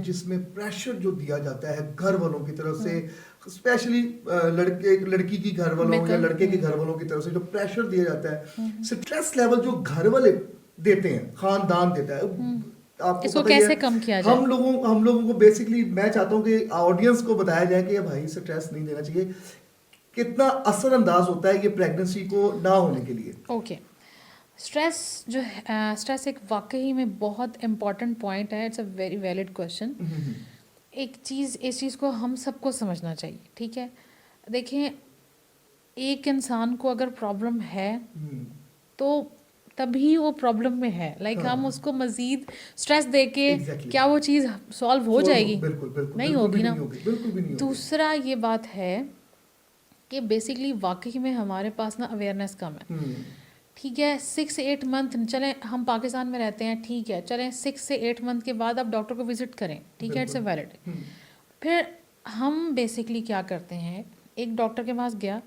जिसमें प्रेशर जो दिया जाता है घर वालों की तरफ से, स्पेशली लड़की की घर वालों या लड़के के घर वालों की तरफ से जो प्रेशर दिया जाता है, स्ट्रेस लेवल जो घर वाले देते हैं, खानदान देता है, आपको इसको पता ही कैसे है। कम किया जाए? हम लोगों को बेसिकली मैं चाहता हूँ कि ऑडियंस को बताया जाए कि भाई स्ट्रेस नहीं देना चाहिए, कितना असरअंदाज होता है ये प्रेगनेंसी को ना होने के लिए। ओके, स्ट्रेस जो है, स्ट्रेस एक वाकई में बहुत इम्पॉर्टेंट पॉइंट है। It's a very valid question. एक चीज़, इस चीज़ को हम सबको समझना चाहिए, ठीक है। देखें, एक इंसान को अगर प्रॉब्लम है तो तभी वो प्रॉब्लम में है। लाइक हाँ। हम उसको मज़ीद स्ट्रेस दे के Exactly. क्या वो चीज़ सॉल्व हो जाएगी? बिल्कुल बिल्कुल नहीं बिल्कुल होगी भी ना। नहीं होगी, बिल्कुल भी नहीं होगी। दूसरा ये बात है कि बेसिकली वाकई में हमारे पास ना अवेयरनेस कम है, ठीक है। 6 से 8 मंथ, चलें हम पाकिस्तान में रहते हैं, ठीक है, चलें 6 से 8 मंथ के बाद आप डॉक्टर को विजिट करें, ठीक है, इट्स अ वैलिड। फिर हम बेसिकली क्या करते हैं, एक डॉक्टर के पास गया,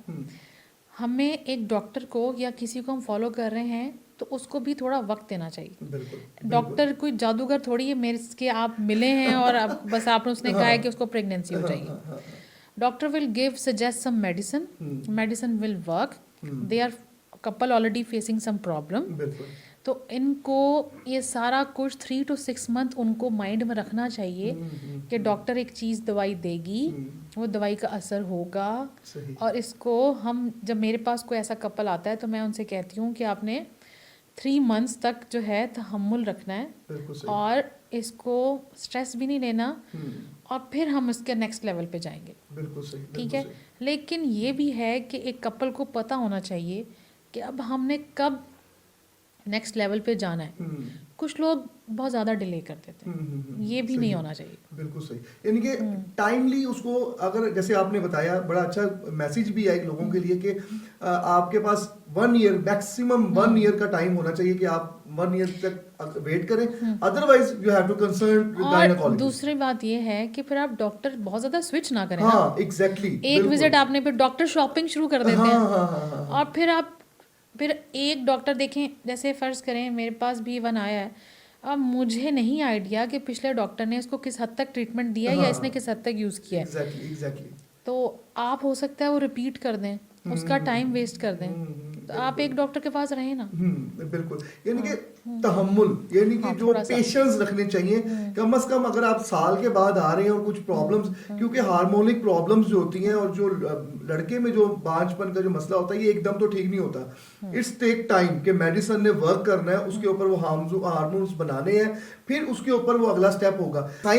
हमें एक डॉक्टर को या किसी को हम फॉलो कर रहे हैं तो उसको भी थोड़ा वक्त देना चाहिए। डॉक्टर कोई जादूगर थोड़ी है मेरे के आप मिले हैं और अब बस आपने उसने कहा है कि उसको प्रेगनेंसी हो जाएगी। Doctor will give suggest some medicine, medicine will work, they are couple already facing some problem. तो इनको ये सारा कुछ 3 to 6 मंथ उनको माइंड में रखना चाहिए कि डॉक्टर एक चीज़ दवाई देगी, वो दवाई का असर होगा। और इसको हम, जब मेरे पास कोई ऐसा कपल आता है तो मैं उनसे कहती हूँ कि आपने 3 मंथ्स तक जो है तहम्मुल रखना है और इसको स्ट्रेस भी नहीं लेना, और फिर हम इसके नेक्स्ट लेवल पे जाएंगे। बिल्कुल सही, ठीक है। लेकिन ये भी है कि एक कपल को पता होना चाहिए कि अब हमने कब नेक्स्ट लेवल पे जाना है। कुछ लोग बहुत ज़्यादा डिले कर देते हैं, ये भी नहीं होना चाहिए। बिल्कुल सही, यानी कि टाइमली उसको, अगर जैसे आपने बताया, बड़ा अच्छा मैसेज भी है लोगों के लिए कि आपके पास 1 ईयर, मैक्सिमम 1 ईयर का टाइम होना चाहिए कि आप 1 ईयर तक वेट करें, otherwise you have to consult gynaecologist. दूसरी बात ये है कि फिर आप डॉक्टर बहुत ज़्यादा स्विच ना करें। हाँ, एग्जैक्टली। एक विजिट आपने, फिर डॉक्टर शॉपिंग शुरू कर देते हैं। और फिर एक डॉक्टर देखें, जैसे फ़र्ज़ करें मेरे पास भी 1 आया है, अब मुझे नहीं आइडिया कि पिछले डॉक्टर ने इसको किस हद तक ट्रीटमेंट दिया है या इसने किस हद तक यूज़ किया है। एग्जैक्टली। तो आप हो सकता है वो रिपीट कर दें, उसका टाइम वेस्ट कर दें, तो आप एक डॉक्टर के पास रहें ना। बिल्कुल, यानी कि तहम्मुल, यानी कि जो पेशेंस रखने चाहिए। कम से कम अगर आप साल के बाद आ रहे हैं और कुछ प्रॉब्लम्स, क्योंकि हार्मोनिक प्रॉब्लम्स जो होती हैं और जो लड़के में जो बांझपन का जो मसला होता है, ये एकदम तो ठीक नहीं होता। इट्स टेक टाइम कि मेडिसिन ने वर्क करना है, उसके ऊपर वो हार्मोन्स बनाने हैं, फिर उसके ऊपर वो अगला स्टेप होगा।